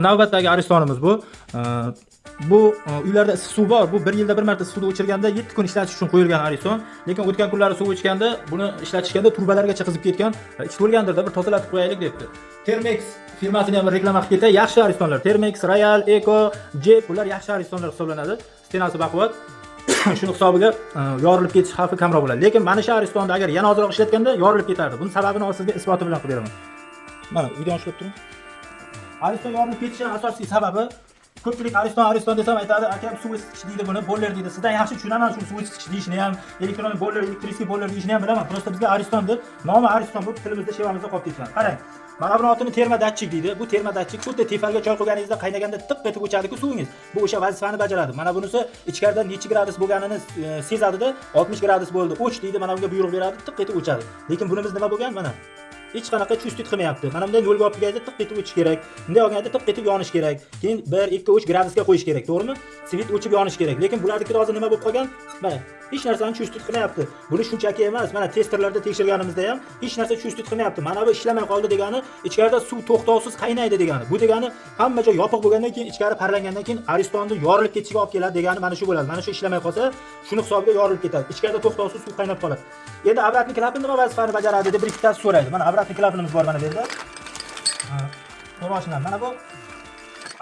Navbatdagi aristonimiz bu. Bu uylarda issiq suv bor. Bu 1 yilda bir marta suvni o'chirganda 7 kun ishlatish uchun qo'yilgan ariston. Lekin o'tgan kunlari suv ichganda, buni ishlatishganda turbalargacha qizib ketgan. Ichi to'lgandirda bir tozalatib qo'yaylik debdi. Termex firmasini ham reklama qilib ketay. Yaxshi aristonlar. Termex, Royal, Eco, Jet bular yaxshi aristonlar hisoblanadi. Stenasi baquvvat. Shuni hisobiga yorilib ketish xavfi kamroq bo'ladi. Lekin mana shu aristonni agar yana ozroq ishlatganda yorilib ketardi. Buning sababini sizga isboti bilan qilib beraman. Mana videoni ushlab turing. Ariston yorilib ketishining asosiy sababi ko'pchilik ariston desam aytadi, akam suv isitish deydi buni, boiler deydi. Sizdan yaxshi tushunaman shu suv isitish deyishni ham, elektron boiler, elektrический boiler deyishni ham bilaman. Просто bizga ariston deb nomi ariston bo'lib tilimizda shevamizda qolib ketgan. Qarang. Mana bu otini termodatchik deydi. Bu termodatchik xuddi tefalga choy qo'yganingizda qaynaganda tiq etib o'chadi-ku suvingiz. Bu o'sha vazifani bajaradi. Mana bunisi ichkarida necha gradus bo'lganini sezadi-da, 60 gradus bo'ldi. O'ch deydi, mana bunga buyruq beradi, tiq etib o'chadi. Lekin bunimiz nima bo'lgan? Mana hech qanaqa chustit qilmayapti. Mana bunday yo'lga olib kelganda tiq etib o'chish kerak. Bunday olganda tiq etib yonish kerak. Keyin 1-2-3 gradusga qo'yish kerak, to'g'rimi? Svit o'chib yonish kerak. Lekin bularniki hozir nima bo'lib qolgan? Mana hech narsani chustit qilmayapti. Buni shunchaki emas, mana testerlarda tekshirganimizda ham hech narsa chustit qilmayapti. Mana bu ishlamay qoldi degani, ichkarida suv to'xtovsiz qaynaydi degani. Bu degani hamma joy yopiq bo'lgandan keyin, ichkari parlangandan keyin aristonni yorilib ketishiga olib keladi degani mana shu bo'ladi. Mana shu ishlamay qolsa, shuni hisobiga yorilib ketadi. Ichkarida to'xtovsiz suv qaynab qoladi. Endi obratnik klapan nima vazifani bajaradi deb bir ikkitasi so'raydi. Mana obratnik klapanimiz bor mana bu yerda. Mana bu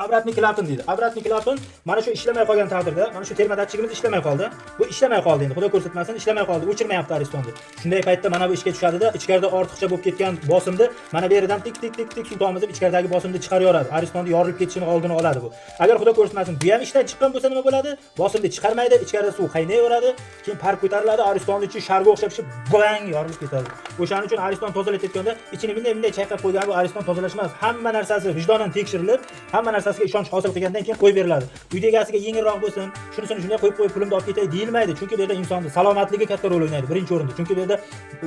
obratnik klapan deydi. Obratnik klapan mana shu ishlamay qolgan taqdirda, mana shu termodatchigimiz ishlamay qoldi. Bu ishlamay qoldi endi, xudo ko'rsatmasin, ishlamay qoldi, o'chirmayapti aristonni. Shunday paytda mana bu ishga tushadi-da, ichkarida ortiqcha bo'lib ketgan bosimni mana bu yerdan tik suv tomizib ichkaridagi bosimni chiqarib yoradi. Aristonni yorilib ketishini oldini oladi bu. Agar xudo ko'rsatmasin, bu ham ishdan chiqqan bo'lsa nima bo'ladi? Bosimni chiqarmaydi, ichkarida suv qaynayveradi, keyin par ko'tariladi, aristonni ichi sharga o'xshab bang yorilib ketadi. O'shaning uchun ariston tozalayotganda ichini bunday chayqab qo'ygan bu ariston tozalash emas. Hamma narsasi vijdonan tekshirilib, hamma narsasiga ishonch hosil qilgandan keyin qo'yib beriladi. Uyda egasiga yengilroq bo'lsin, shunisini shunday qo'yib pulimni olib ketay deyilmaydi. Chunki bu yerda insonning salomatligi katta rol o'ynaydi, birinchi o'rinda. Chunki bu yerda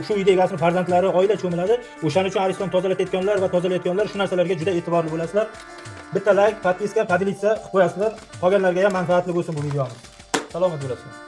shu uyda egasining farzandlari, oila cho'miladi. O'shaning uchun ariston tozalayotganlar va tozalayotganlar shu narsalarga juda e'tiborli bo'lasizlar. Bitta like, podpiska, podelitsiya qilib qo'yasizlar. Qolganlarga ham manfaatli bo'lsin bu videomiz. Salomat bo'lasizlar.